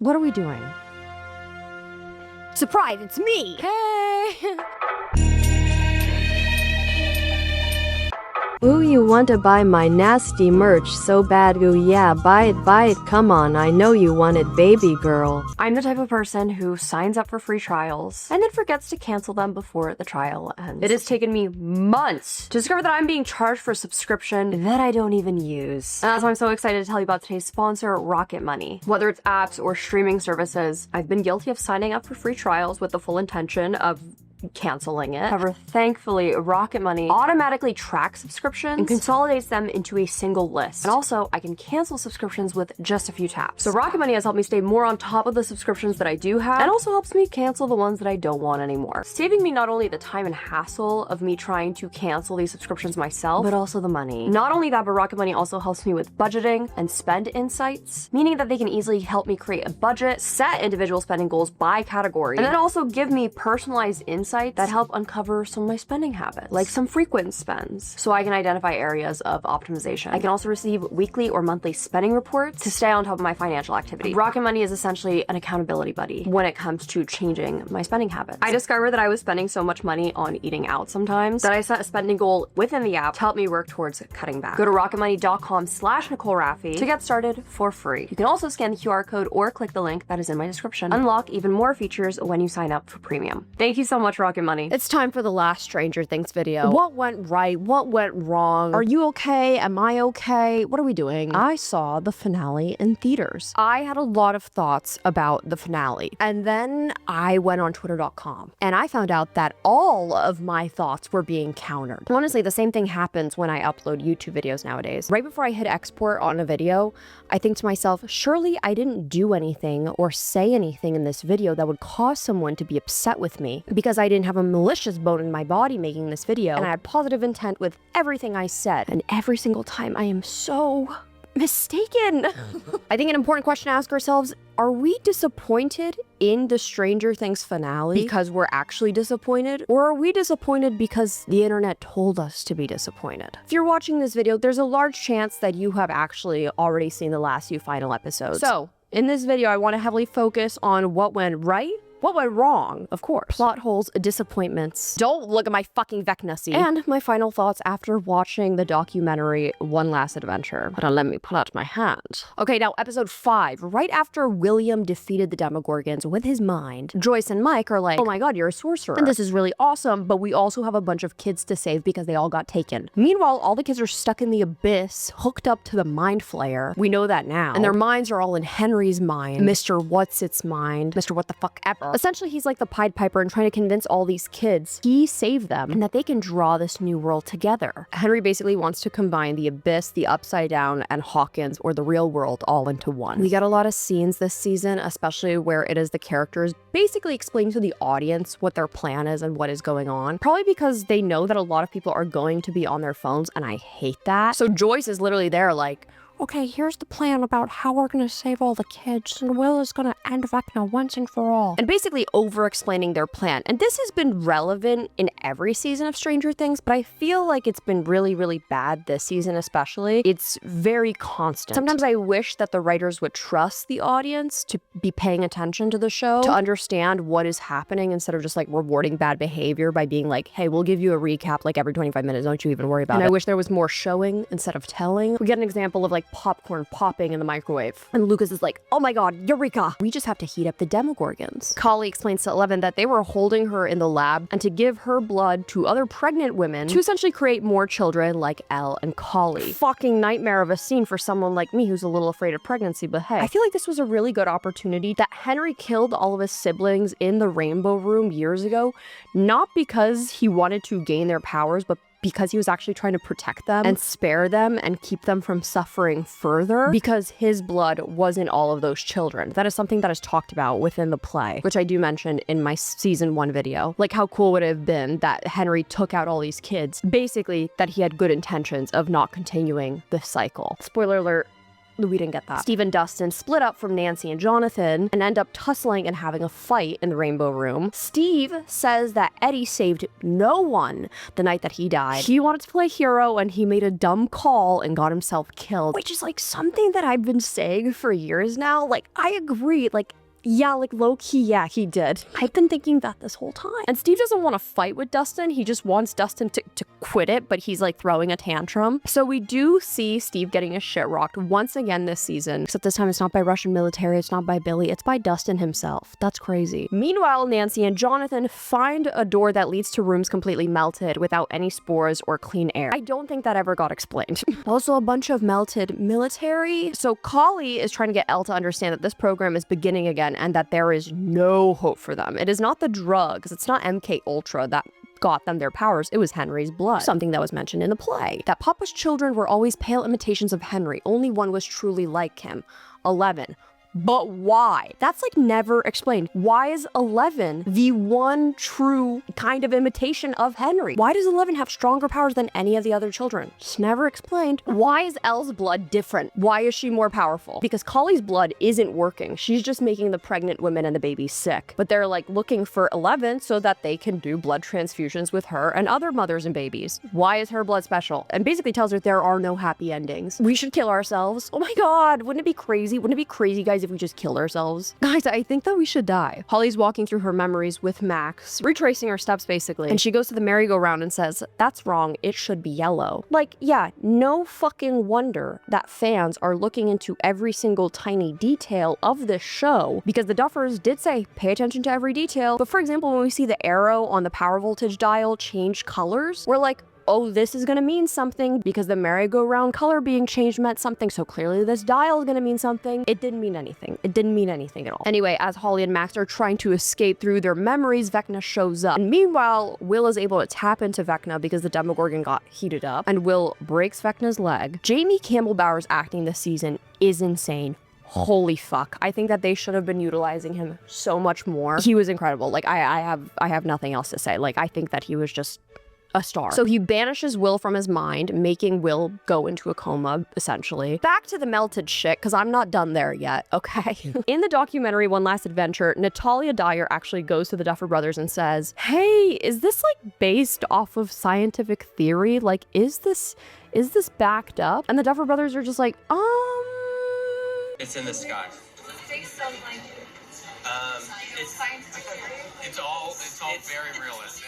What are we doing? Surprise, it's me! Hey! Ooh, you want to buy my nasty merch so bad. Ooh, yeah, buy it, come on, I know you want it, baby girl. I'm the type of person who signs up for free trials and then forgets to cancel them before the trial ends. It has taken me months to discover that I'm being charged for a subscription that I don't even use. And that's why I'm so excited to tell you about today's sponsor, Rocket Money. Whether it's apps or streaming services, I've been guilty of signing up for free trials with the full intention of canceling it. However, thankfully, Rocket Money automatically tracks subscriptions and consolidates them into a single list. And also, I can cancel subscriptions with just a few taps. So Rocket Money has helped me stay more on top of the subscriptions that I do have, and also helps me cancel the ones that I don't want anymore, saving me not only the time and hassle of me trying to cancel these subscriptions myself, but also the money. Not only that, but Rocket Money also helps me with budgeting and spend insights, meaning that they can easily help me create a budget, set individual spending goals by category, and then also give me personalized insights that help uncover some of my spending habits, like some frequent spends, so I can identify areas of optimization. I can also receive weekly or monthly spending reports to stay on top of my financial activity. Rocket Money is essentially an accountability buddy when it comes to changing my spending habits. I discovered that I was spending so much money on eating out sometimes that I set a spending goal within the app to help me work towards cutting back. Go to rocketmoney.com/Nicole Rafiee to get started for free. You can also scan the QR code or click the link that is in my description. Unlock even more features when you sign up for premium. Thank you so much, Rocket Money. It's time for the last Stranger Things video. What went right? What went wrong? Are you okay? Am I okay? What are we doing? I saw the finale in theaters. I had a lot of thoughts about the finale. And then I went on twitter.com and I found out that all of my thoughts were being countered. Honestly, the same thing happens when I upload YouTube videos nowadays. Right before I hit export on a video, I think to myself, surely I didn't do anything or say anything in this video that would cause someone to be upset with me because I didn't have a malicious bone in my body making this video, and I had positive intent with everything I said. And every single time I am so mistaken. I think an important question to ask ourselves, are we disappointed in the Stranger Things finale because we're actually disappointed? Or are we disappointed because the internet told us to be disappointed? If you're watching this video, there's a large chance that you have actually already seen the last few final episodes. So in this video, I want to heavily focus on what went right, what went wrong, of course, plot holes, disappointments, don't look at my fucking Vecnusy, and my final thoughts after watching the documentary One Last Adventure. Hold on, let me pull out my hand. Okay, now episode 5, right after William defeated the Demogorgons with his mind, Joyce and Mike are like, oh my god, you're a sorcerer, and this is really awesome, but we also have a bunch of kids to save because they all got taken. Meanwhile, all the kids are stuck in the abyss, hooked up to the mind flayer. We know that now. And their minds are all in Henry's mind, Mr. What's-Its mind, Mr. What the Fuck Ever. Essentially, he's like the Pied Piper and trying to convince all these kids he saved them and that they can draw this new world together. Henry basically wants to combine the Abyss, the Upside Down, and Hawkins, or the real world, all into one. We get a lot of scenes this season, especially where it is the characters basically explaining to the audience what their plan is and what is going on. Probably because they know that a lot of people are going to be on their phones, and I hate that. So Joyce is literally there like, okay, here's the plan about how we're gonna save all the kids, and Will is gonna end Vecna once and for all. And basically over-explaining their plan. And this has been relevant in every season of Stranger Things, but I feel like it's been really, really bad this season especially. It's very constant. Sometimes I wish that the writers would trust the audience to be paying attention to the show, to understand what is happening instead of just like rewarding bad behavior by being like, hey, we'll give you a recap like every 25 minutes, don't you even worry about it. And I wish there was more showing instead of telling. We get an example of like popcorn popping in the microwave. And Lucas is like, oh my god, eureka! We just have to heat up the Demogorgons. Kali explains to Eleven that they were holding her in the lab and to give her blood to other pregnant women to essentially create more children like Elle and Kali. Fucking nightmare of a scene for someone like me who's a little afraid of pregnancy, but hey. I feel like this was a really good opportunity that Henry killed all of his siblings in the Rainbow Room years ago, not because he wanted to gain their powers, but because he was actually trying to protect them and spare them and keep them from suffering further, because his blood was in all of those children. That is something that is talked about within the play, which I do mention in my season 1 video. Like, how cool would it have been that Henry took out all these kids? Basically, that he had good intentions of not continuing the cycle. Spoiler alert, we didn't get that. Steve and Dustin split up from Nancy and Jonathan and end up tussling and having a fight in the Rainbow Room. Steve says that Eddie saved no one the night that he died. He wanted to play hero and he made a dumb call and got himself killed, which is like something that I've been saying for years now. Like, I agree, like, yeah, like low-key, yeah, he did. I've been thinking that this whole time. And Steve doesn't want to fight with Dustin. He just wants Dustin to quit it, but he's like throwing a tantrum. So we do see Steve getting his shit rocked once again this season. Except this time it's not by Russian military, it's not by Billy, it's by Dustin himself. That's crazy. Meanwhile, Nancy and Jonathan find a door that leads to rooms completely melted without any spores or clean air. I don't think that ever got explained. Also, a bunch of melted military. So Kali is trying to get Elle to understand that this program is beginning again and that there is no hope for them. It is not the drugs, it's not MK Ultra that got them their powers, it was Henry's blood. Something that was mentioned in the play. That Papa's children were always pale imitations of Henry, only one was truly like him. 11. But why? That's like never explained. Why is 11 the one true kind of imitation of Henry? Why does 11 have stronger powers than any of the other children? Just never explained. Why is Elle's blood different? Why is she more powerful? Because Kali's blood isn't working. She's just making the pregnant women and the babies sick. But they're like looking for 11 so that they can do blood transfusions with her and other mothers and babies. Why is her blood special? And basically tells her there are no happy endings. We should kill ourselves. Oh my god, wouldn't it be crazy? Wouldn't it be crazy, guys, if we just killed ourselves? Guys, I think that we should die. Holly's walking through her memories with Max, retracing her steps basically, and she goes to the merry-go-round and says, "That's wrong, it should be yellow." Like, yeah, no fucking wonder that fans are looking into every single tiny detail of this show, because the Duffers did say, pay attention to every detail. But for example, when we see the arrow on the power voltage dial change colors, we're like, oh, this is gonna mean something because the merry-go-round color being changed meant something, so clearly this dial is gonna mean something. It didn't mean anything. It didn't mean anything at all. Anyway, as Holly and Max are trying to escape through their memories, Vecna shows up. And meanwhile, Will is able to tap into Vecna because the Demogorgon got heated up, and Will breaks Vecna's leg. Jamie Campbell-Bower's acting this season is insane. Holy fuck. I think that they should have been utilizing him so much more. He was incredible. Like, I have nothing else to say. Like, I think that he was just a star. So he banishes Will from his mind, making Will go into a coma, essentially. Back to the melted shit, because I'm not done there yet, okay? In the documentary One Last Adventure, Natalia Dyer actually goes to the Duffer Brothers and says, hey, is this like based off of scientific theory? Like, is this backed up? And the Duffer Brothers are just like, It's in the sky. It's all very realistic.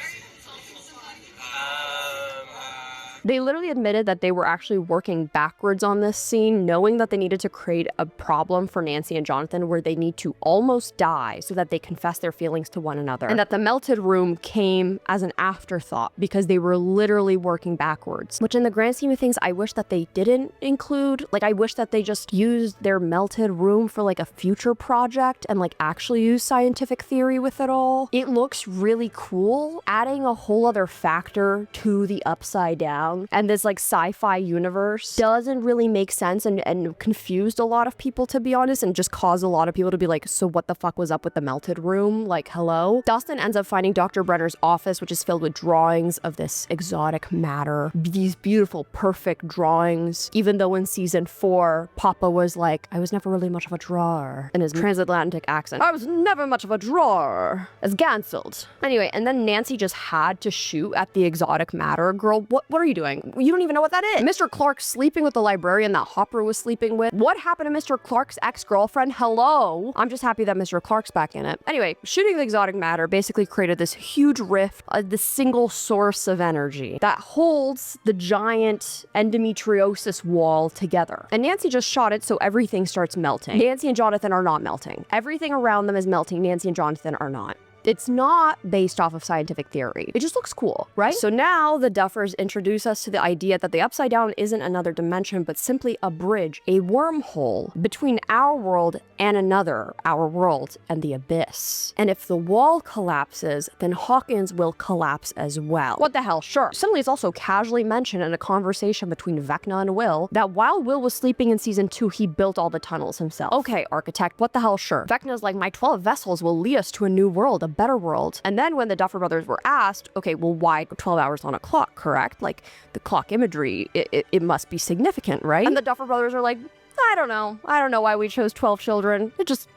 They literally admitted that they were actually working backwards on this scene, knowing that they needed to create a problem for Nancy and Jonathan where they need to almost die so that they confess their feelings to one another. And that the melted room came as an afterthought because they were literally working backwards. Which in the grand scheme of things, I wish that they didn't include. Like, I wish that they just used their melted room for like a future project and like actually use scientific theory with it all. It looks really cool. Adding a whole other factor to the upside down and this like sci-fi universe doesn't really make sense and confused a lot of people, to be honest, and just caused a lot of people to be like, so what the fuck was up with the melted room? Like, hello? Dustin ends up finding Dr. Brenner's office, which is filled with drawings of this exotic matter. These beautiful, perfect drawings. Even though in season 4, Papa was like, I was never really much of a drawer, in his transatlantic accent. I was never much of a drawer. It's cancelled. Anyway, and then Nancy just had to shoot at the exotic matter. Girl, what are you doing? You don't even know what that is. Mr. Clark sleeping with the librarian that Hopper was sleeping with. What happened to Mr. Clark's ex-girlfriend? Hello? I'm just happy that Mr. Clark's back in it. Anyway, shooting the exotic matter basically created this huge rift, the single source of energy that holds the giant endometriosis wall together. And Nancy just shot it so everything starts melting. Nancy and Jonathan are not melting. Everything around them is melting. Nancy and Jonathan are not. It's not based off of scientific theory. It just looks cool, right? So now the Duffers introduce us to the idea that the Upside Down isn't another dimension, but simply a bridge, a wormhole between our world and another, our world and the abyss. And if the wall collapses, then Hawkins will collapse as well. What the hell? Sure. Suddenly it's also casually mentioned in a conversation between Vecna and Will that while Will was sleeping in season 2, he built all the tunnels himself. Okay, architect, what the hell? Sure. Vecna's like, my 12 vessels will lead us to a new world, a better world. And then when the Duffer Brothers were asked, okay, well, why 12 hours on a clock, correct? Like, the clock imagery, it must be significant, right? And the Duffer Brothers are like, I don't know. I don't know why we chose 12 children. It just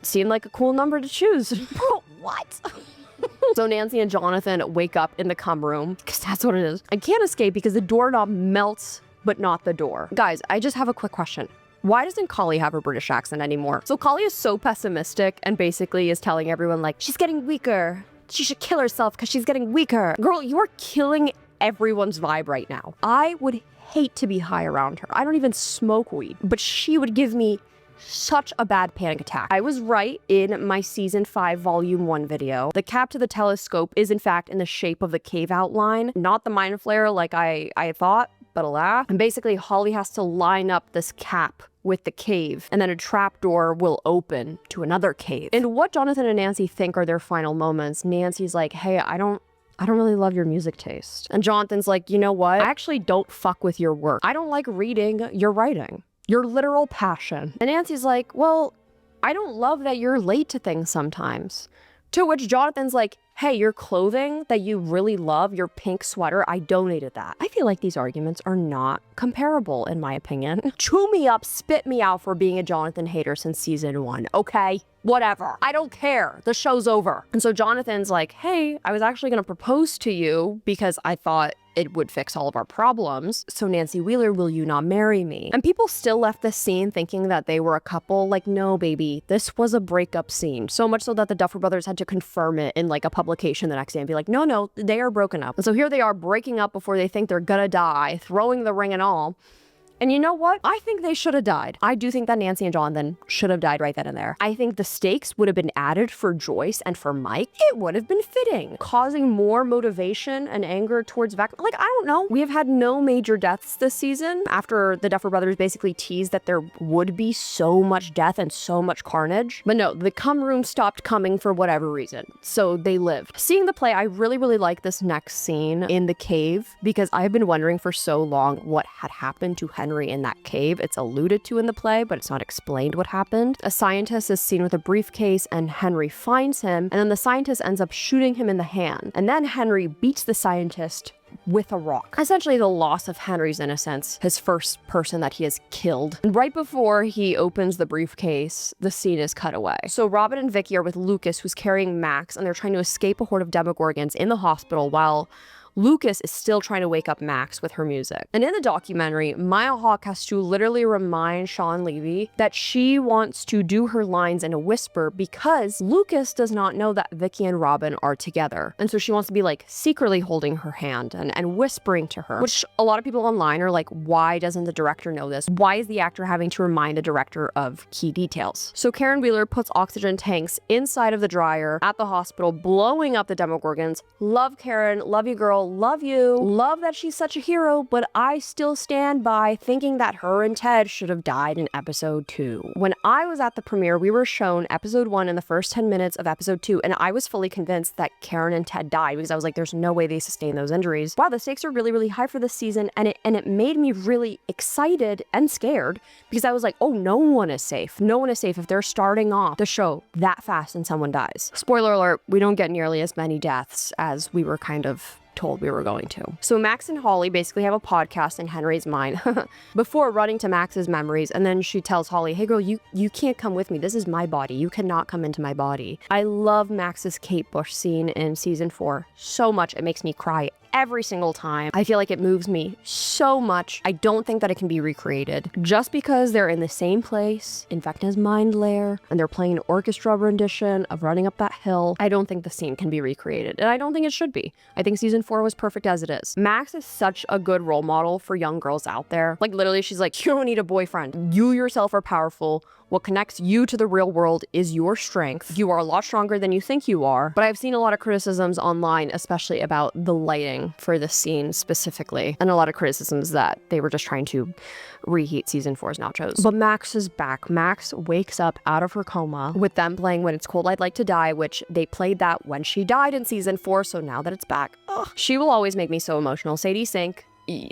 seemed like a cool number to choose. What? So Nancy and Jonathan wake up in the cum room, because that's what it is. I can't escape because the doorknob melts, but not the door. Guys, I just have a quick question. Why doesn't Collie have a British accent anymore? So Collie is so pessimistic and basically is telling everyone like, she's getting weaker. She should kill herself because she's getting weaker. Girl, you are killing everyone's vibe right now. I would hate to be high around her. I don't even smoke weed, but she would give me such a bad panic attack. I was right in my season 5 volume 1 video. The cap to the telescope is in fact in the shape of the cave outline, not the mind flare like I thought, but alas. And basically Holly has to line up this cap with the cave, and then a trapdoor will open to another cave. And what Jonathan and Nancy think are their final moments, Nancy's like, hey, I don't really love your music taste. And Jonathan's like, you know what? I actually don't fuck with your work. I don't like reading your writing, your literal passion. And Nancy's like, well, I don't love that you're late to things sometimes. To which Jonathan's like, hey, your clothing that you really love, your pink sweater, I donated that. I feel like these arguments are not comparable, in my opinion. Chew me up, spit me out for being a Jonathan hater since season 1, okay? Whatever. I don't care. The show's over. And so Jonathan's like, hey, I was actually gonna propose to you because I thought it would fix all of our problems. So Nancy Wheeler, will you not marry me? And people still left this scene thinking that they were a couple. Like, no, baby, this was a breakup scene. So much so that the Duffer Brothers had to confirm it in like a publication the next day and be like, no, they are broken up. And so here they are breaking up before they think they're gonna die, throwing the ring and all. And you know what? I think they should have died. I do think that Nancy and Jonathan should have died right then and there. I think the stakes would have been added for Joyce and for Mike. It would have been fitting, causing more motivation and anger towards Vec. Like, I don't know. We have had no major deaths this season after the Duffer Brothers basically teased that there would be so much death and so much carnage. But no, the cum room stopped coming for whatever reason. So they lived. Seeing the play, I really, really like this next scene in the cave because I've been wondering for so long what had happened to Henry in that cave. It's alluded to in the play, but it's not explained what happened. A scientist is seen with a briefcase and Henry finds him, and then the scientist ends up shooting him in the hand. And then Henry beats the scientist with a rock. Essentially the loss of Henry's innocence, his first person that he has killed. And right before he opens the briefcase, the scene is cut away. So Robin and Vicky are with Lucas, who's carrying Max, and they're trying to escape a horde of Demogorgons in the hospital while Lucas is still trying to wake up Max with her music. And in the documentary, Maya Hawke has to literally remind Shawn Levy that she wants to do her lines in a whisper because Lucas does not know that Vicky and Robin are together. And so she wants to be like secretly holding her hand and whispering to her, which a lot of people online are like, why doesn't the director know this? Why is the actor having to remind the director of key details? So Karen Wheeler puts oxygen tanks inside of the dryer at the hospital, blowing up the Demogorgons. Love Karen, love you girl, love you, love that she's such a hero, but I still stand by thinking that her and Ted should have died in episode 2. When I was at the premiere, we were shown episode 1 in the first 10 minutes of episode 2, and I was fully convinced that Karen and Ted died because I was like, there's no way they sustained those injuries. Wow, the stakes are really, really high for this season, and it made me really excited and scared because I was like, oh, no one is safe. No one is safe if they're starting off the show that fast and someone dies. Spoiler alert, we don't get nearly as many deaths as we were kind of told we were going to. So Max and Holly basically have a podcast in Henry's mind before running to Max's memories, and then she tells Holly, hey girl, you can't come with me. This is my body. You cannot come into my body. I love Max's Kate Bush scene in season 4 so much. It makes me cry every single time. I feel like it moves me so much. I don't think that it can be recreated. Just because they're in the same place, in Vecna's mind lair, and they're playing an orchestra rendition of Running Up That Hill, I don't think the scene can be recreated. And I don't think it should be. I think season 4 was perfect as it is. Max is such a good role model for young girls out there. Like literally, she's like, you don't need a boyfriend. You yourself are powerful. What connects you to the real world is your strength. You are a lot stronger than you think you are. But I've seen a lot of criticisms online, especially about the lighting for this scene specifically, and a lot of criticisms that they were just trying to reheat season 4's nachos. But Max is back. Max wakes up out of her coma with them playing When It's Cold I'd Like to Die, which they played that when she died in season 4, so now that it's back, she will always make me so emotional. Sadie Sink,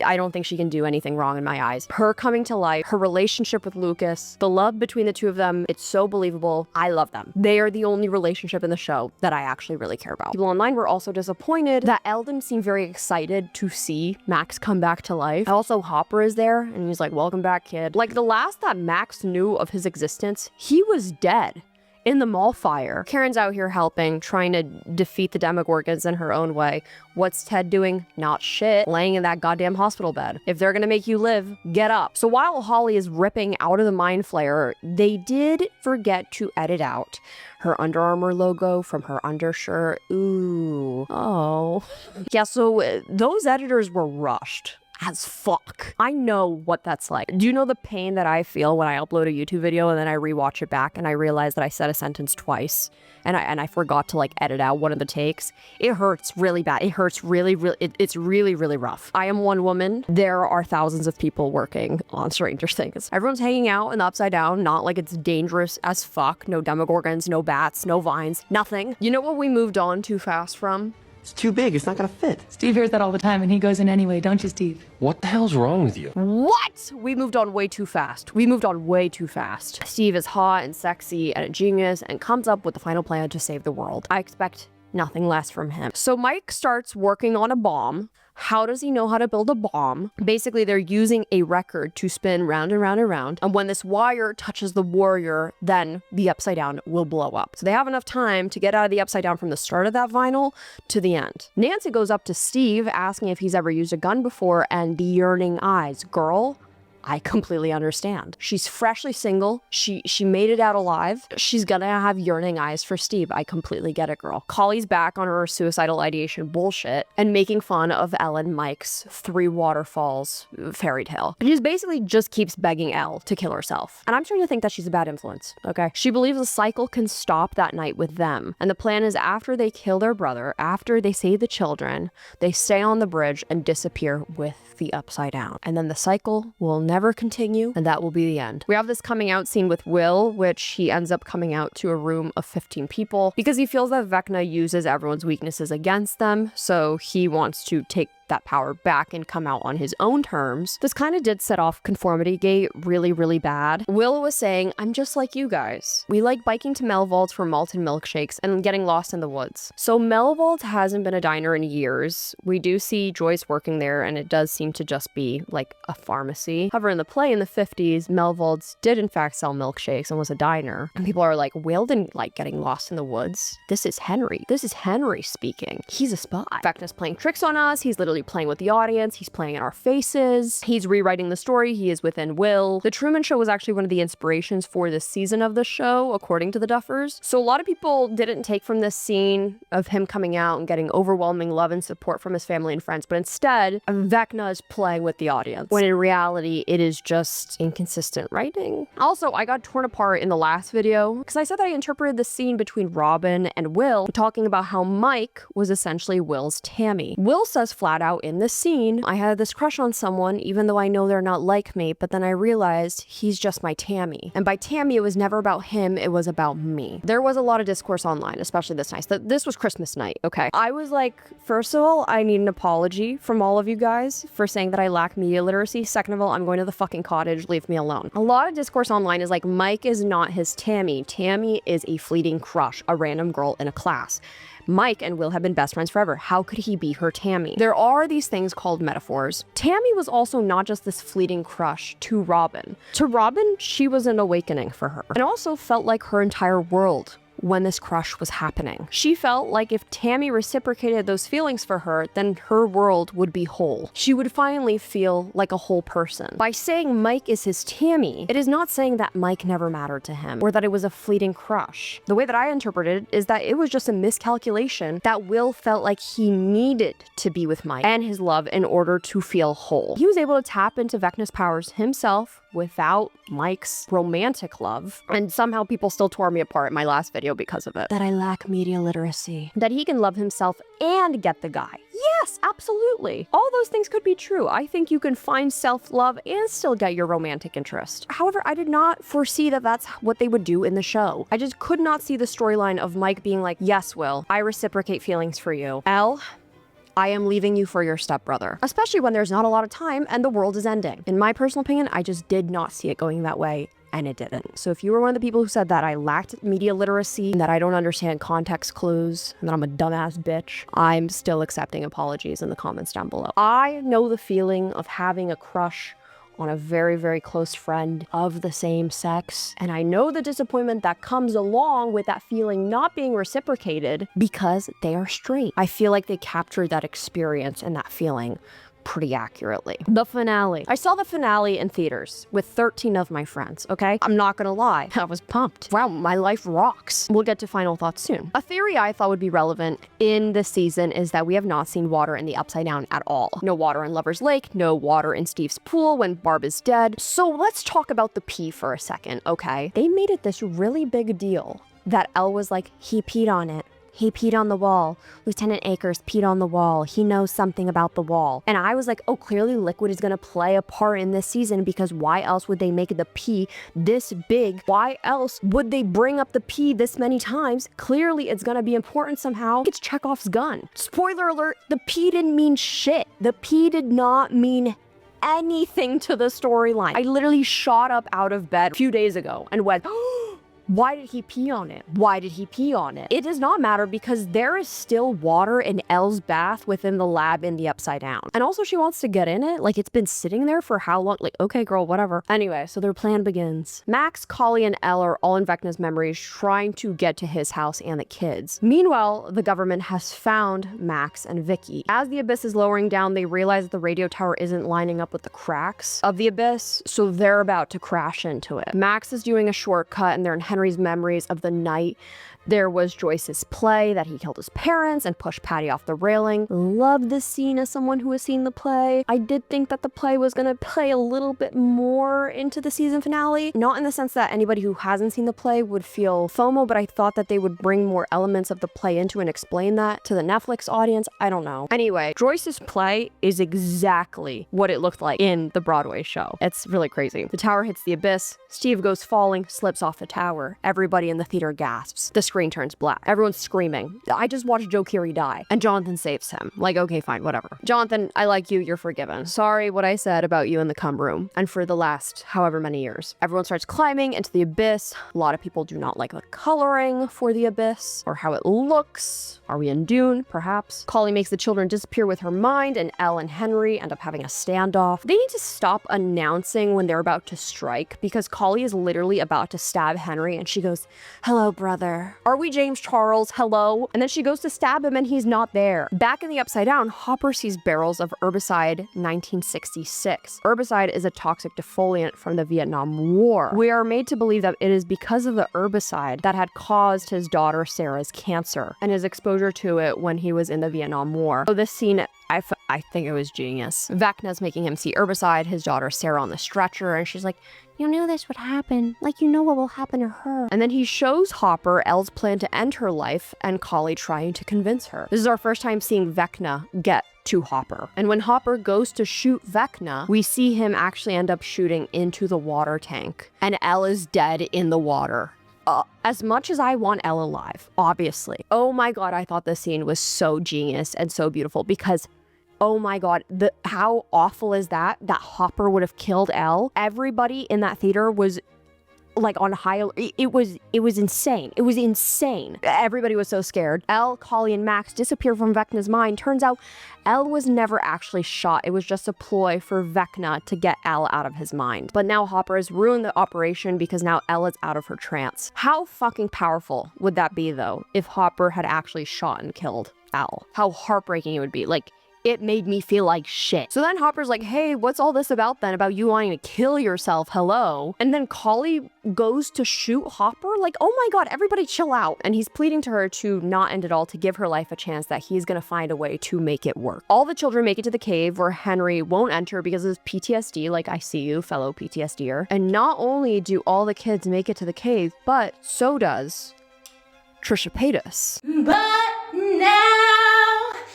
I don't think she can do anything wrong in my eyes. Her coming to life, her relationship with Lucas, the love between the two of them, it's so believable. I love them. They are the only relationship in the show that I actually really care about. People online were also disappointed that Elle didn't seem very excited to see Max come back to life. Also, Hopper is there, and he's like, welcome back, kid. Like, the last that Max knew of his existence, he was dead in the mall fire. Karen's out here helping, trying to defeat the Demogorgons in her own way. What's Ted doing? Not shit. Laying in that goddamn hospital bed. If they're gonna make you live, get up. So while Holly is ripping out of the Mind Flayer, they did forget to edit out her Under Armour logo from her undershirt. Ooh. Oh. Yeah, so those editors were rushed as fuck. I know what that's like. Do you know the pain that I feel when I upload a YouTube video and then I rewatch it back and I realize that I said a sentence twice and I forgot to like edit out one of the takes? It hurts really bad. It hurts really, it's really, really rough. I am one woman. There are thousands of people working on Stranger Things. Everyone's hanging out in the Upside Down, not like it's dangerous as fuck. No Demogorgons, no bats, no vines, nothing. You know what we moved on too fast from? It's too big. It's not gonna fit. Steve hears that all the time, and he goes in anyway, don't you, Steve? What the hell's wrong with you? What? We moved on way too fast. We moved on way too fast. Steve is hot and sexy and a genius and comes up with the final plan to save the world. I expect nothing less from him. So Mike starts working on a bomb. How does he know how to build a bomb? Basically, they're using a record to spin round and round and round. And when this wire touches the warrior, then the Upside Down will blow up. So they have enough time to get out of the Upside Down from the start of that vinyl to the end. Nancy goes up to Steve, asking if he's ever used a gun before, and the yearning eyes. Girl, I completely understand. She's freshly single. She made it out alive. She's gonna have yearning eyes for Steve. I completely get it, girl. Collie's back on her suicidal ideation bullshit and making fun of Ellen Mike's Three Waterfalls fairy tale. She basically just keeps begging Elle to kill herself. And I'm starting to think that she's a bad influence, okay? She believes the cycle can stop that night with them. And the plan is after they kill their brother, after they save the children, they stay on the bridge and disappear with the Upside Down. And then the cycle will never continue, and that will be the end. We have this coming out scene with Will, which he ends up coming out to a room of 15 people because he feels that Vecna uses everyone's weaknesses against them, so he wants to take that power back and come out on his own terms. This kind of did set off Conformity Gate really, really bad. Will was saying, I'm just like you guys. We like biking to Melvold's for malted milkshakes and getting lost in the woods. So Melvold's hasn't been a diner in years. We do see Joyce working there, and it does seem to just be like a pharmacy. However, in the play in the 50s, Melvold's did in fact sell milkshakes and was a diner. And people are like, Will didn't like getting lost in the woods. This is Henry. This is Henry speaking. He's a spy. Vecna's playing tricks on us. He's literally playing with the audience. He's playing in our faces. He's rewriting the story. He is within Will. The Truman Show was actually one of the inspirations for this season of the show, according to the Duffers. So a lot of people didn't take from this scene of him coming out and getting overwhelming love and support from his family and friends, but instead, Vecna is playing with the audience, when in reality, it is just inconsistent writing. Also, I got torn apart in the last video because I said that I interpreted the scene between Robin and Will, talking about how Mike was essentially Will's Tammy. Will says flat out in this scene, I had this crush on someone even though I know they're not like me, but then I realized he's just my Tammy. And by Tammy, it was never about him, it was about me. There was a lot of discourse online, especially this night. This was Christmas night, okay? I was like, first of all, I need an apology from all of you guys for saying that I lack media literacy. Second of all, I'm going to the fucking cottage, leave me alone. A lot of discourse online is like, Mike is not his Tammy. Tammy is a fleeting crush, a random girl in a class. Mike and Will have been best friends forever. How could he be her Tammy? There are these things called metaphors. Tammy was also not just this fleeting crush to Robin. To Robin, she was an awakening for her. And also felt like her entire world when this crush was happening. She felt like if Tammy reciprocated those feelings for her, then her world would be whole. She would finally feel like a whole person. By saying Mike is his Tammy, it is not saying that Mike never mattered to him or that it was a fleeting crush. The way that I interpreted it is that it was just a miscalculation that Will felt like he needed to be with Mike and his love in order to feel whole. He was able to tap into Vecna's powers himself without Mike's romantic love, and somehow people still tore me apart in my last video because of it. That I lack media literacy. That he can love himself and get the guy. Yes, absolutely. All those things could be true. I think you can find self-love and still get your romantic interest. However, I did not foresee that that's what they would do in the show. I just could not see the storyline of Mike being like, yes, Will, I reciprocate feelings for you. Elle, I am leaving you for your stepbrother. Especially when there's not a lot of time and the world is ending. In my personal opinion, I just did not see it going that way. And it didn't. So if you were one of the people who said that I lacked media literacy, and that I don't understand context clues, and that I'm a dumbass bitch, I'm still accepting apologies in the comments down below. I know the feeling of having a crush on a very, very close friend of the same sex. And I know the disappointment that comes along with that feeling not being reciprocated because they are straight. I feel like they captured that experience and that feeling pretty accurately. The finale. I saw the finale in theaters with 13 of my friends, okay? I'm not gonna lie, I was pumped. Wow, my life rocks. We'll get to final thoughts soon. A theory I thought would be relevant in this season is that we have not seen water in the Upside Down at all. No water in Lover's Lake, no water in Steve's pool when Barb is dead. So let's talk about the pee for a second, okay? They made it this really big deal that Elle was like, he peed on it. He peed on the wall. Lieutenant Akers peed on the wall. He knows something about the wall. And I was like, oh, clearly liquid is going to play a part in this season, because why else would they make the pee this big? Why else would they bring up the pee this many times? Clearly it's going to be important somehow. It's Chekhov's gun. Spoiler alert, the pee didn't mean shit. The pee did not mean anything to the storyline. I literally shot up out of bed a few days ago and went, why did he pee on it? Why did he pee on it? It does not matter, because there is still water in Elle's bath within the lab in the Upside Down. And also she wants to get in it. Like, it's been sitting there for how long? Like, okay, girl, whatever. Anyway, so their plan begins. Max, Collie, and Elle are all in Vecna's memories trying to get to his house and the kids. Meanwhile, the government has found Max and Vicky. As the abyss is lowering down, they realize that the radio tower isn't lining up with the cracks of the abyss, so they're about to crash into it. Max is doing a shortcut, and they're in Henry's memories of the night there was Joyce's play that he killed his parents and pushed Patty off the railing. Love this scene as someone who has seen the play. I did think that the play was gonna play a little bit more into the season finale. Not in the sense that anybody who hasn't seen the play would feel FOMO, but I thought that they would bring more elements of the play into and explain that to the Netflix audience. I don't know. Anyway, Joyce's play is exactly what it looked like in the Broadway show. It's really crazy. The tower hits the abyss. Steve goes falling, slips off the tower. Everybody in the theater gasps. The screen turns black. Everyone's screaming. I just watched Joe Keery die, and Jonathan saves him. Like, okay, fine, whatever. Jonathan, I like you. You're forgiven. Sorry what I said about you in the cum room and for the last however many years. Everyone starts climbing into the abyss. A lot of people do not like the coloring for the abyss or how it looks. Are we in Dune? Perhaps. Collie makes the children disappear with her mind, and Elle and Henry end up having a standoff. They need to stop announcing when they're about to strike, because Collie is literally about to stab Henry, and she goes, "Hello, brother. Are we James Charles? Hello?" And then she goes to stab him, and he's not there. Back in the Upside Down, Hopper sees barrels of herbicide 1966. Herbicide is a toxic defoliant from the Vietnam War. We are made to believe that it is because of the herbicide that had caused his daughter Sarah's cancer and his exposure to it when he was in the Vietnam War. So this scene, I think it was genius. Vecna's making him see herbicide, his daughter Sarah on the stretcher, and she's like, "You knew this would happen. Like, you know what will happen to her." And then he shows Hopper Elle's plan to end her life, and Collie trying to convince her. This is our first time seeing Vecna get to Hopper. And when Hopper goes to shoot Vecna, we see him actually end up shooting into the water tank. And Elle is dead in the water. As much as I want Elle alive, obviously. Oh my god, I thought this scene was so genius and so beautiful, because oh my god, how awful is that Hopper would have killed Elle? Everybody in that theater was like on high. It was insane. It was insane. Everybody was so scared. Elle, Collie, and Max disappear from Vecna's mind. Turns out Elle was never actually shot. It was just a ploy for Vecna to get Elle out of his mind. But now Hopper has ruined the operation because now Elle is out of her trance. How fucking powerful would that be, though, if Hopper had actually shot and killed Elle? How heartbreaking it would be. Like, it made me feel like shit. So then Hopper's like, "Hey, what's all this about then? About you wanting to kill yourself? Hello?" And then Collie goes to shoot Hopper? Like, oh my god, everybody chill out. And he's pleading to her to not end it all, to give her life a chance, that he's gonna find a way to make it work. All the children make it to the cave, where Henry won't enter because of his PTSD. Like, I see you, fellow PTSDer. And not only do all the kids make it to the cave, but so does Trisha Paytas. But now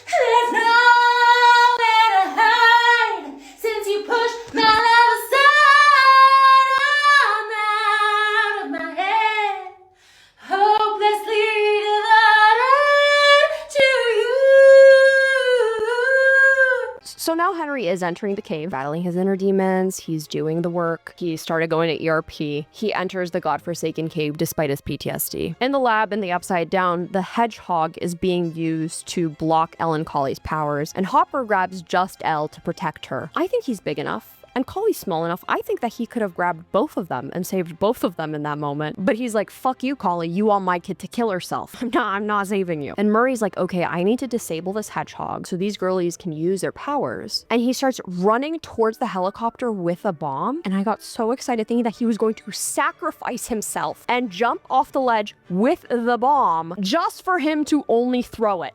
there's nowhere to hide, since you pushed my love aside. I'm out of my head, hopelessly devoted to you. now Henry is entering the cave, battling his inner demons. He's doing the work. He started going to ERP. He enters the godforsaken cave despite his PTSD. In the lab, in the Upside Down, the hedgehog is being used to block Elle and Collie's powers, and Hopper grabs just Elle to protect her. I think he's big enough. And Collie's small enough, I think that he could have grabbed both of them and saved both of them in that moment. But he's like, fuck you, Collie, you want my kid to kill herself. I'm not saving you. And Murray's like, okay, I need to disable this hedgehog so these girlies can use their powers. And he starts running towards the helicopter with a bomb. And I got so excited thinking that he was going to sacrifice himself and jump off the ledge with the bomb just for him to only throw it.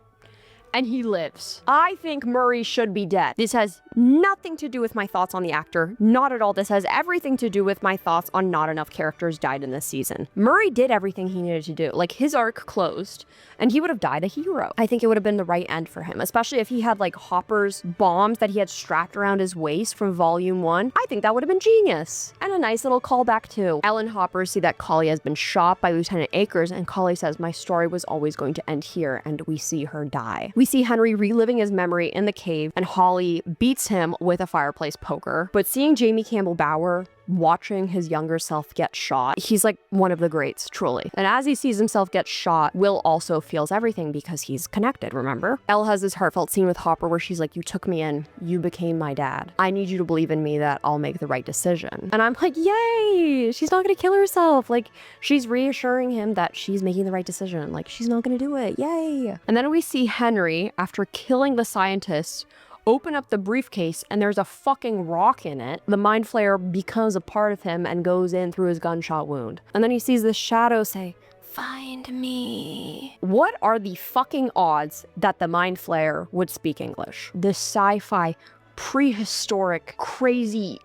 And he lives. I think Murray should be dead. This has nothing to do with my thoughts on the actor. Not at all. This has everything to do with my thoughts on not enough characters died in this season. Murray did everything he needed to do. Like, his arc closed, and he would have died a hero. I think it would have been the right end for him, especially if he had, like, Hopper's bombs that he had strapped around his waist from Volume 1. I think that would have been genius. And a nice little callback, too. Elle and Hopper see that Collie has been shot by Lieutenant Akers, and Collie says, my story was always going to end here, and we see her die. We see Henry reliving his memory in the cave, and Holly beats him with a fireplace poker. But seeing Jamie Campbell Bower watching his younger self get shot, he's like one of the greats, truly. And as he sees himself get shot, Will also feels everything because he's connected, remember? Elle has this heartfelt scene with Hopper where she's like, you took me in, you became my dad. I need you to believe in me that I'll make the right decision. And I'm like, yay, she's not gonna kill herself. Like, she's reassuring him that she's making the right decision. Like, she's not gonna do it, yay. And then we see Henry, after killing the scientist, open up the briefcase and there's a fucking rock in it. The mind flayer becomes a part of him and goes in through his gunshot wound. And then he sees this shadow say, find me. What are the fucking odds that the mind flayer would speak English? This sci-fi, prehistoric, crazy,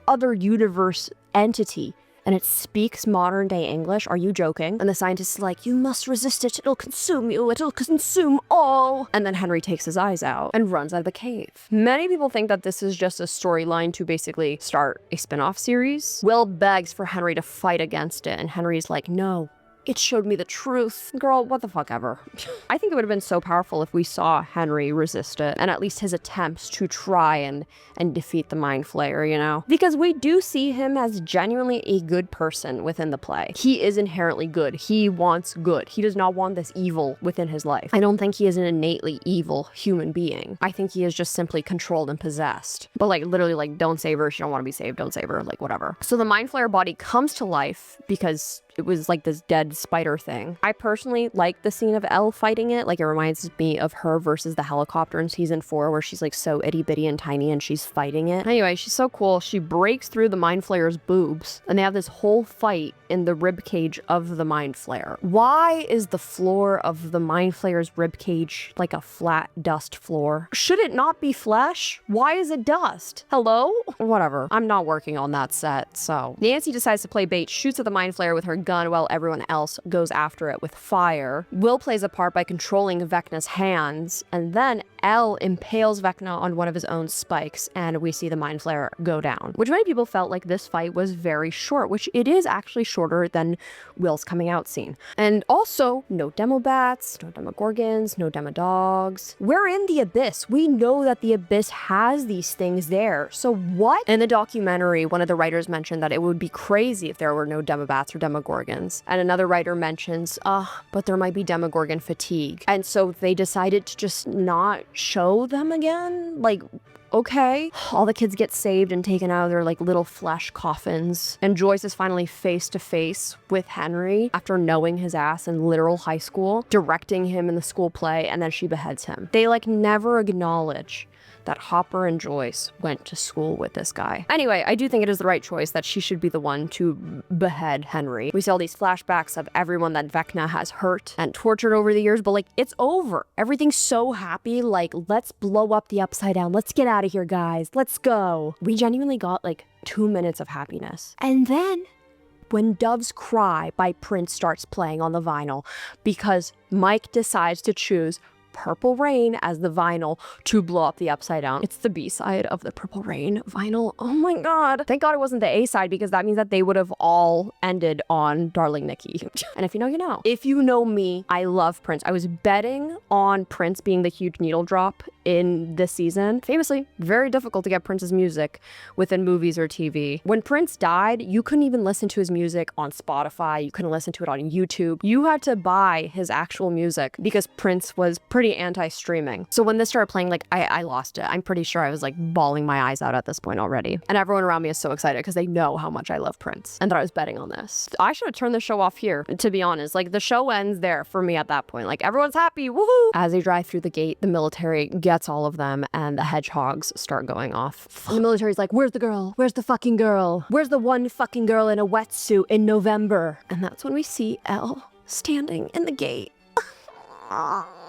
other universe entity, and it speaks modern day English? Are you joking? And the scientist is like, you must resist it. It'll consume you. It'll consume all. And then Henry takes his eyes out and runs out of the cave. Many people think that this is just a storyline to basically start a spin-off series. Will begs for Henry to fight against it, and Henry's like, no. It showed me the truth. Girl, what the fuck ever. I think it would have been so powerful if we saw Henry resist it, and at least his attempts to try and defeat the Mind Flayer, you know? Because we do see him as genuinely a good person within the play. He is inherently good. He wants good. He does not want this evil within his life. I don't think he is an innately evil human being. I think he is just simply controlled and possessed. But like, literally, like, don't save her. She don't want to be saved. Don't save her. Like, whatever. So the Mind Flayer body comes to life because it was like this dead spider thing. I personally like the scene of Elle fighting it. Like, it reminds me of her versus the helicopter in season 4 where she's like so itty bitty and tiny and she's fighting it. Anyway, she's so cool. She breaks through the Mind Flayer's boobs and they have this whole fight in the rib cage of the Mind Flayer. Why is the floor of the Mind Flayer's rib cage like a flat dust floor? Should it not be flesh? Why is it dust? Hello? Whatever. I'm not working on that set, so. Nancy decides to play bait, shoots at the Mind Flayer with her gun while everyone else goes after it with fire. Will plays a part by controlling Vecna's hands, and then Elle impales Vecna on one of his own spikes, and we see the Mind Flayer go down. Which many people felt like this fight was very short, which it is actually shorter than Will's coming out scene. And also, no demo bats, no demogorgons, no demo dogs. We're in the Abyss. We know that the Abyss has these things there. So what? In the documentary, one of the writers mentioned that it would be crazy if there were no demo bats or demogorgons. And another writer mentions, but there might be demogorgon fatigue. And so they decided to just not show them again. Like, okay. All the kids get saved and taken out of their like little flesh coffins. And Joyce is finally face to face with Henry after knowing his ass in literal high school, directing him in the school play, and then she beheads him. They like never acknowledge that Hopper and Joyce went to school with this guy. Anyway, I do think it is the right choice that she should be the one to behead Henry. We see all these flashbacks of everyone that Vecna has hurt and tortured over the years, but like, it's over. Everything's so happy, like, let's blow up the Upside Down. Let's get out of here, guys. Let's go. We genuinely got like 2 minutes of happiness. And then when Doves Cry by Prince starts playing on the vinyl because Mike decides to choose Purple Rain as the vinyl to blow up the Upside Down. It's the B-side of the Purple Rain vinyl. Oh my god. Thank god it wasn't the A-side because that means that they would have all ended on Darling Nikki. And if you know, you know. If you know me, I love Prince. I was betting on Prince being the huge needle drop in this season. Famously, very difficult to get Prince's music within movies or TV. When Prince died, you couldn't even listen to his music on Spotify. You couldn't listen to it on YouTube. You had to buy his actual music because Prince was pretty anti-streaming. So when this started playing, like, I lost it. I'm pretty sure I was like bawling my eyes out at this point already. And everyone around me is so excited because they know how much I love Prince and that I was betting on this. I should have turned the show off here, to be honest. Like, the show ends there for me at that point. Like, everyone's happy, woohoo! As they drive through the gate, the military gets all of them and the hedgehogs start going off. And the military's like, where's the girl? Where's the fucking girl? Where's the one fucking girl in a wetsuit in November? And that's when we see Elle standing in the gate.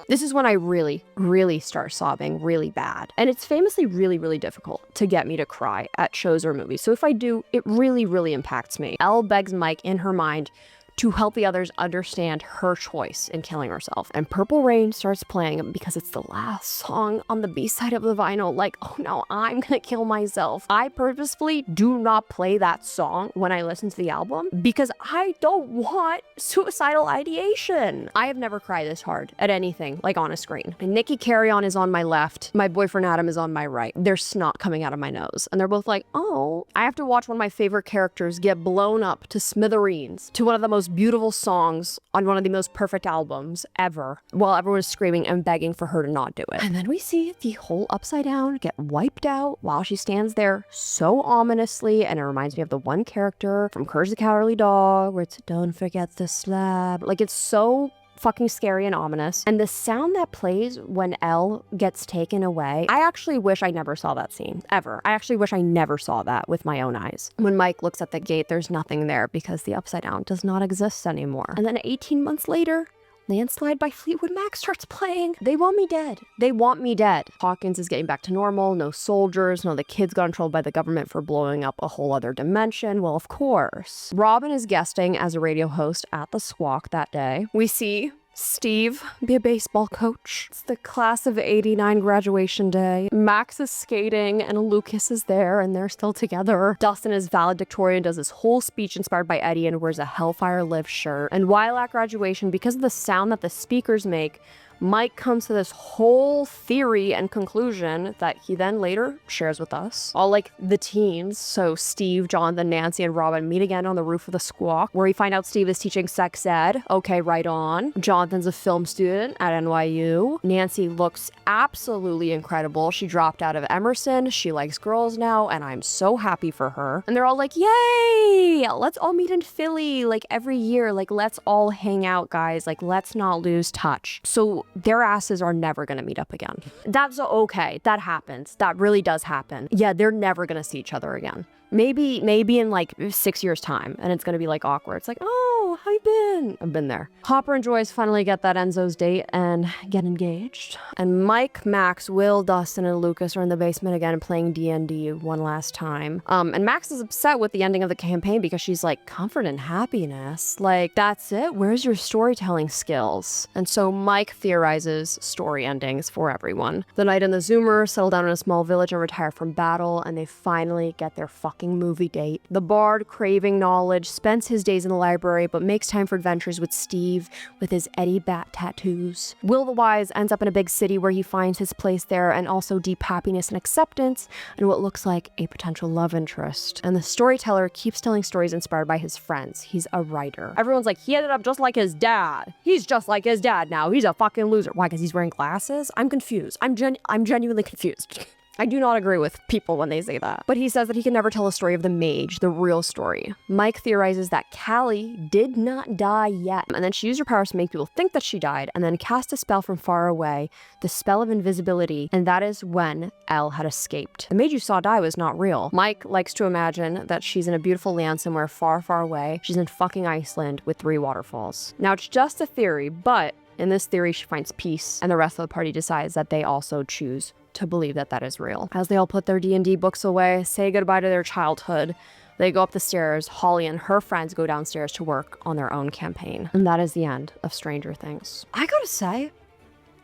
This is when I really, really start sobbing really bad. And it's famously really, really difficult to get me to cry at shows or movies. So if I do, it really, really impacts me. Elle begs Mike in her mind to help the others understand her choice in killing herself. And Purple Rain starts playing because it's the last song on the B-side of the vinyl. Like, oh no, I'm gonna kill myself. I purposefully do not play that song when I listen to the album because I don't want suicidal ideation. I have never cried this hard at anything, like on a screen. And Nikki Carry-On is on my left. My boyfriend Adam is on my right. There's snot coming out of my nose. And they're both like, oh. I have to watch one of my favorite characters get blown up to smithereens to one of the most beautiful songs on one of the most perfect albums ever, while everyone is screaming and begging for her to not do it. And then we see the whole Upside Down get wiped out while she stands there so ominously, and it reminds me of the one character from Courage the Cowardly Dog where it's don't forget the slab. Like, it's so fucking scary and ominous. And the sound that plays when Elle gets taken away, I actually wish I never saw that scene, ever. I actually wish I never saw that with my own eyes. When Mike looks at the gate, there's nothing there because the Upside Down does not exist anymore. And then 18 months later, Landslide by Fleetwood Mac starts playing. They want me dead. They want me dead. Hawkins is getting back to normal. No soldiers. No, the kids got in trouble by the government for blowing up a whole other dimension. Well, of course. Robin is guesting as a radio host at the Squawk that day. We see Steve be a baseball coach. It's the class of '89 graduation day. Max is skating and Lucas is there and they're still together. Dustin is valedictorian, does his whole speech inspired by Eddie and wears a Hellfire Live shirt. And while at graduation, because of the sound that the speakers make, Mike comes to this whole theory and conclusion that he then later shares with us. All like the teens, so Steve, Jonathan, Nancy, and Robin meet again on the roof of the Squawk, where we find out Steve is teaching sex ed. Okay, right on. Jonathan's a film student at NYU. Nancy looks absolutely incredible. She dropped out of Emerson. She likes girls now, and I'm so happy for her. And they're all like, yay! Let's all meet in Philly, like every year. Like, let's all hang out, guys. Like, let's not lose touch. So their asses are never gonna meet up again. That's okay. That happens. That really does happen. Yeah, they're never gonna see each other again. Maybe in like 6 years time, and it's gonna be like awkward. It's like, oh, how you been? I've been there. Hopper and Joyce finally get that Enzo's date and get engaged. And Mike, Max, Will, Dustin, and Lucas are in the basement again playing D&D one last time. And Max is upset with the ending of the campaign because she's like, comfort and happiness. Like, that's it? Where's your storytelling skills? And so Mike theorizes story endings for everyone. The Knight and the Zoomer settle down in a small village and retire from battle, and they finally get their fucking movie date. The Bard, craving knowledge, spends his days in the library, but makes time for adventures with Steve with his Eddie Bat tattoos. Will the Wise ends up in a big city where he finds his place there and also deep happiness and acceptance and what looks like a potential love interest. And the storyteller keeps telling stories inspired by his friends. He's a writer. Everyone's like, he ended up just like his dad. He's just like his dad now. He's a fucking loser. Why? Because he's wearing glasses? I'm confused. I'm genuinely confused. I do not agree with people when they say that. But he says that he can never tell a story of the mage, the real story. Mike theorizes that Callie did not die yet, and then she used her powers to make people think that she died, and then cast a spell from far away, the spell of invisibility, and that is when Elle had escaped. The mage you saw die was not real. Mike likes to imagine that she's in a beautiful land somewhere far, far away. She's in fucking Iceland with 3 waterfalls. Now, it's just a theory, but in this theory, she finds peace, and the rest of the party decides that they also choose to believe that that is real. As they all put their D&D books away, say goodbye to their childhood, they go up the stairs. Holly and her friends go downstairs to work on their own campaign. And that is the end of Stranger Things. I gotta say,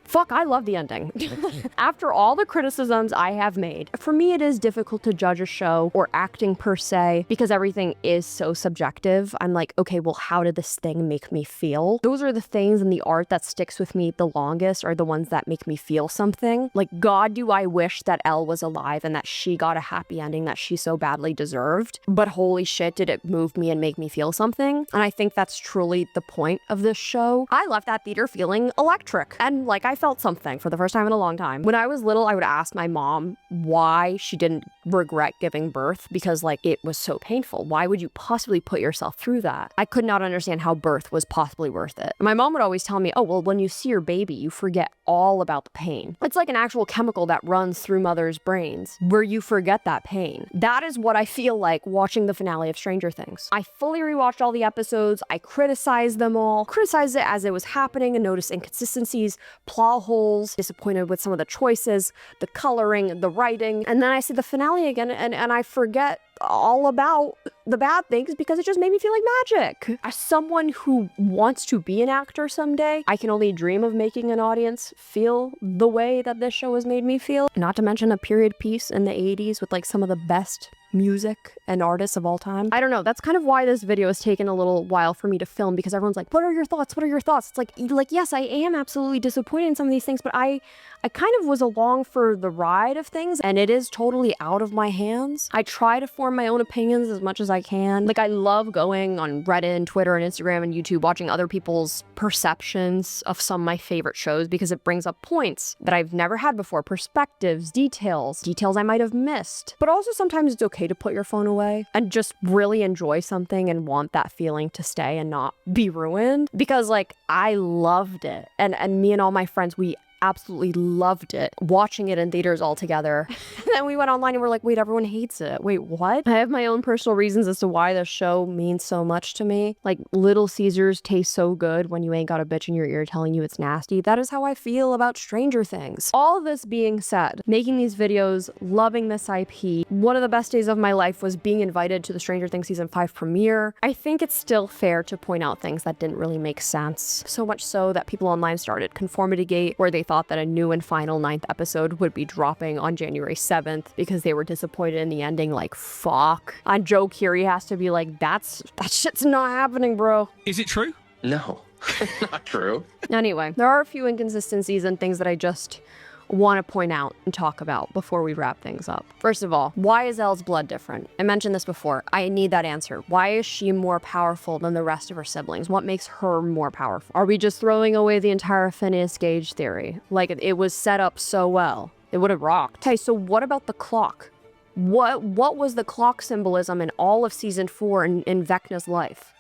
Fuck, I love the ending. After all the criticisms I have made, for me it is difficult to judge a show or acting per se because everything is so subjective. I'm like, okay, well, how did this thing make me feel? Those are the things in the art that sticks with me the longest, are the ones that make me feel something. Like, God, do I wish that Elle was alive and that she got a happy ending that she so badly deserved. But holy shit, did it move me and make me feel something? And I think that's truly the point of this show. I left that theater feeling electric and like I felt something for the first time in a long time. When I was little, I would ask my mom why she didn't regret giving birth because like it was so painful. Why would you possibly put yourself through that? I could not understand how birth was possibly worth it. My mom would always tell me, oh, well, when you see your baby, you forget all about the pain. It's like an actual chemical that runs through mothers' brains where you forget that pain. That is what I feel like watching the finale of Stranger Things. I fully rewatched all the episodes. I criticized them all, criticized it as it was happening and noticed inconsistencies, plot holes, disappointed with some of the choices, the coloring, the writing. And then I see the finale again and I forget all about the bad things because it just made me feel like magic. As someone who wants to be an actor someday, I can only dream of making an audience feel the way that this show has made me feel. Not to mention a period piece in the 80s with like some of the best music and artists of all time. I don't know, that's kind of why this video has taken a little while for me to film because everyone's like, what are your thoughts? What are your thoughts? It's like yes, I am absolutely disappointed in some of these things, but I kind of was along for the ride of things and it is totally out of my hands. I try to form my own opinions as much as I can. Like I love going on Reddit and Twitter and Instagram and YouTube, watching other people's perceptions of some of my favorite shows because it brings up points that I've never had before, perspectives, details I might have missed. But also sometimes it's okay to put your phone away and just really enjoy something and want that feeling to stay and not be ruined because like I loved it and me and all my friends, we absolutely loved it, watching it in theaters all together. And then we went online and we're like, wait, everyone hates it. Wait, what? I have my own personal reasons as to why the show means so much to me. Like Little Caesars tastes so good when you ain't got a bitch in your ear telling you it's nasty. That is how I feel about Stranger Things. All this being said, making these videos, loving this IP, one of the best days of my life was being invited to the Stranger Things season 5 premiere. I think it's still fair to point out things that didn't really make sense. So much so that people online started Conformity Gate, where they thought that a new and final 9th episode would be dropping on January 7th because they were disappointed in the ending. Like, fuck. On Joe Keery has to be like, that shit's not happening, bro. Is it true? No, not true. Anyway, there are a few inconsistencies and things that I just want to point out and talk about before we wrap things up. First of all, why is Elle's blood different? I mentioned this before. I need that answer. Why is she more powerful than the rest of her siblings? What makes her more powerful? Are we just throwing away the entire Phineas Gage theory? Like, it was set up so well. It would have rocked. Hey, so what about the clock? What was the clock symbolism in all of season 4 in Vecna's life?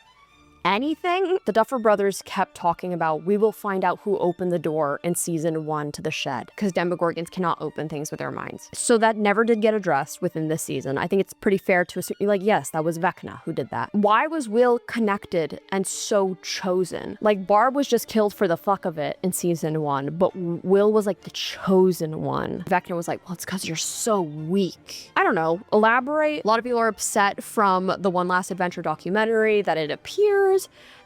Anything? The Duffer Brothers kept talking about, we will find out who opened the door in season 1 to the shed, because Demogorgons cannot open things with their minds. So that never did get addressed within this season. I think it's pretty fair to assume, like, yes, that was Vecna who did that. Why was Will connected and so chosen? Like, Barb was just killed for the fuck of it in season 1, but Will was like the chosen one. Vecna was like, well, it's because you're so weak. I don't know, elaborate. A lot of people are upset from the One Last Adventure documentary that it appears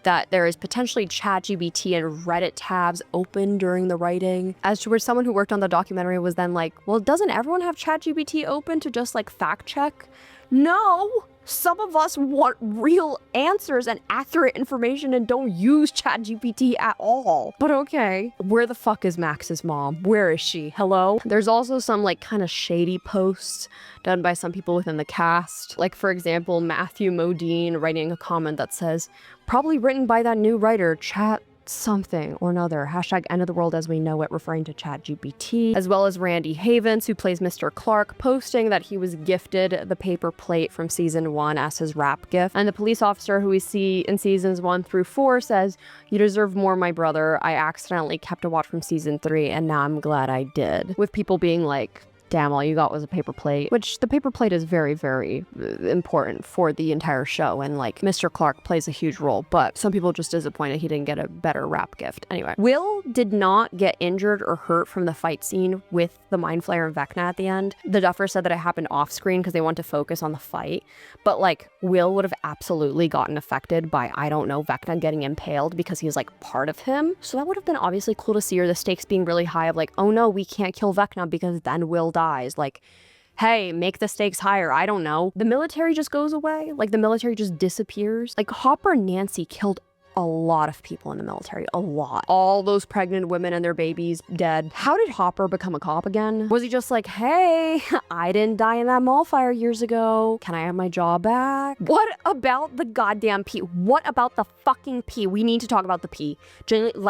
that there is potentially ChatGPT and Reddit tabs open during the writing, as to where someone who worked on the documentary was then like, well, doesn't everyone have ChatGPT open to just like fact check? No! Some of us want real answers and accurate information and don't use ChatGPT at all. But okay, where the fuck is Max's mom? Where is she? Hello? There's also some like kind of shady posts done by some people within the cast. Like, for example, Matthew Modine writing a comment that says, probably written by that new writer, Chat something or another, hashtag end of the world as we know it, referring to ChatGPT, as well as Randy Havens, who plays Mr. Clark, posting that he was gifted the paper plate from season 1 as his rap gift. And the police officer who we see in seasons 1 through 4 says, you deserve more, my brother. I accidentally kept a watch from season 3 and now I'm glad I did. With people being like, damn, all you got was a paper plate, which the paper plate is very, very important for the entire show. And like Mr. Clark plays a huge role, but some people are just disappointed he didn't get a better rap gift. Anyway, Will did not get injured or hurt from the fight scene with the Mind Flayer and Vecna at the end. The Duffer said that it happened off screen because they want to focus on the fight, but like Will would have absolutely gotten affected by, I don't know, Vecna getting impaled because he's like part of him. So that would have been obviously cool to see, or the stakes being really high of like, oh no, we can't kill Vecna because then Will dies. Like, hey, make the stakes higher. I don't know. The military just goes away. Like the military just disappears. Like Hopper and Nancy killed a lot of people in the military. A lot. All those pregnant women and their babies dead. How did Hopper become a cop again? Was he just like, hey, I didn't die in that mall fire years ago. Can I have my job back? What about the goddamn pee? What about the fucking pee? We need to talk about the pee. Genuinely,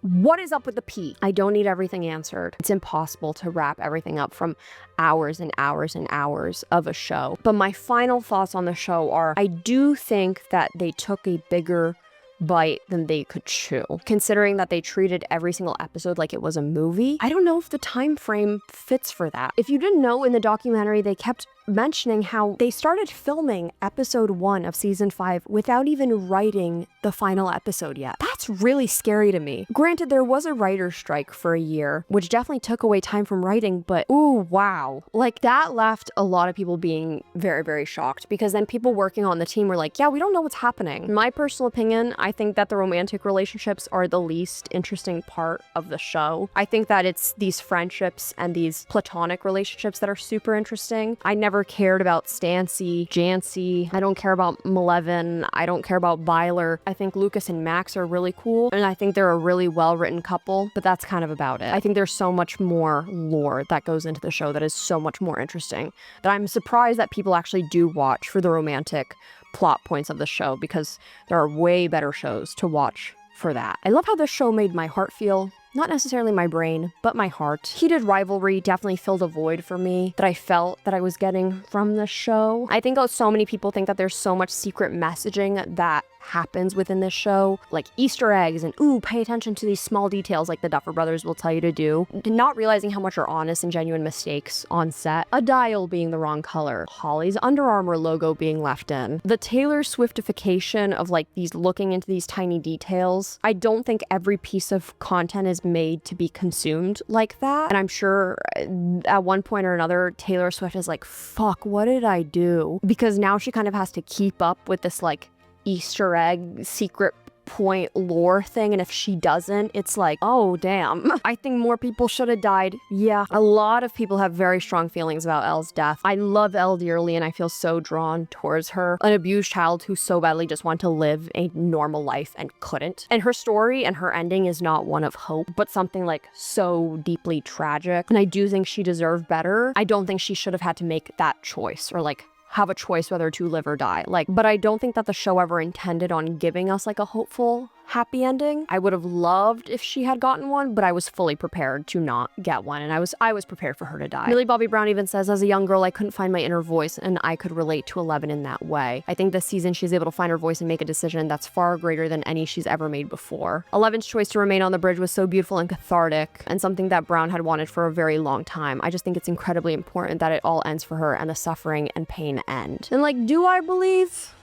what is up with the pee? I don't need everything answered. It's impossible to wrap everything up from hours and hours and hours of a show. But my final thoughts on the show are, I do think that they took a bigger bite than they could chew, considering that they treated every single episode like it was a movie. I don't know if the time frame fits for that. If you didn't know, in the documentary they kept mentioning how they started filming episode 1 of season 5 without even writing the final episode yet. That's really scary to me. Granted, there was a writer's strike for a year, which definitely took away time from writing, but ooh, wow. Like that left a lot of people being very, very shocked, because then people working on the team were like, yeah, we don't know what's happening. In my personal opinion, I think that the romantic relationships are the least interesting part of the show. I think that it's these friendships and these platonic relationships that are super interesting. I never cared about Stancy, Jancy. I don't care about Malevin. I don't care about Byler. I think Lucas and Max are really cool, and I think they're a really well-written couple, but that's kind of about it. I think there's so much more lore that goes into the show that is so much more interesting that I'm surprised that people actually do watch for the romantic plot points of the show, because there are way better shows to watch for that. I love how this show made my heart feel. Not necessarily my brain, but my heart. Heated rivalry definitely filled a void for me that I felt that I was getting from the show. I think so many people think that there's so much secret messaging that happens within this show, like Easter eggs and ooh, pay attention to these small details like the Duffer Brothers will tell you to do, not realizing how much are honest and genuine mistakes on set. A dial being the wrong color, Holly's Under Armour logo being left in, the Taylor Swiftification of like these looking into these tiny details. I don't think every piece of content is made to be consumed like that, and I'm sure at one point or another Taylor Swift is like, fuck, what did I do? Because now she kind of has to keep up with this like Easter egg secret point lore thing, and if she doesn't, it's like, oh damn. I think more people should have died. Yeah, a lot of people have very strong feelings about Elle's death. I love Elle dearly, and I feel so drawn towards her, an abused child who so badly just wanted to live a normal life and couldn't. And her story and her ending is not one of hope, but something like so deeply tragic, and I do think she deserved better. I don't think she should have had to make that choice, or like have a choice whether to live or die. Like, but I don't think that the show ever intended on giving us like a hopeful, happy ending. I would have loved if she had gotten one, but I was fully prepared to not get one, and I was prepared for her to die. Millie Bobby Brown even says, as a young girl, I couldn't find my inner voice, and I could relate to 11 in that way. I think this season she's able to find her voice and make a decision that's far greater than any she's ever made before. 11's choice to remain on the bridge was so beautiful and cathartic, and something that Brown had wanted for a very long time. I just think it's incredibly important that it all ends for her and the suffering and pain end. And like, do I believe?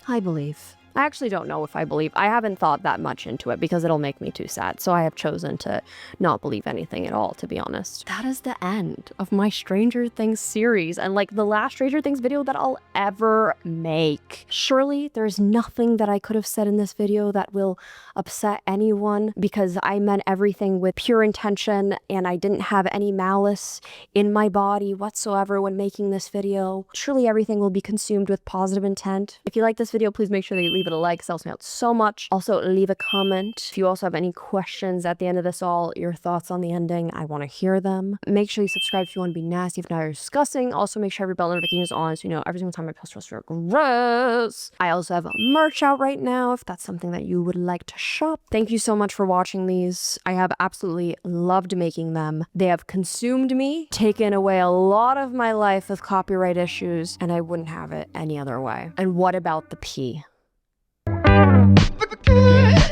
I believe. I actually don't know if I believe. I haven't thought that much into it because it'll make me too sad. So I have chosen to not believe anything at all, to be honest. That is the end of my Stranger Things series, and like the last Stranger Things video that I'll ever make. Surely there's nothing that I could have said in this video that will upset anyone, because I meant everything with pure intention and I didn't have any malice in my body whatsoever when making this video. Surely everything will be consumed with positive intent. If you like this video, please make sure that you leave it a like. It helps me out so much. Also, leave a comment. If you also have any questions at the end of this all, your thoughts on the ending, I want to hear them. Make sure you subscribe if you want to be nasty, if not you're disgusting. Also, make sure every bell notification is on so you know every single time I post for gross. I also have merch out right now if that's something that you would like to shop. Thank you so much for watching these. I have absolutely loved making them. They have consumed me, taken away a lot of my life with copyright issues, and I wouldn't have it any other way. And what about the pee? Good.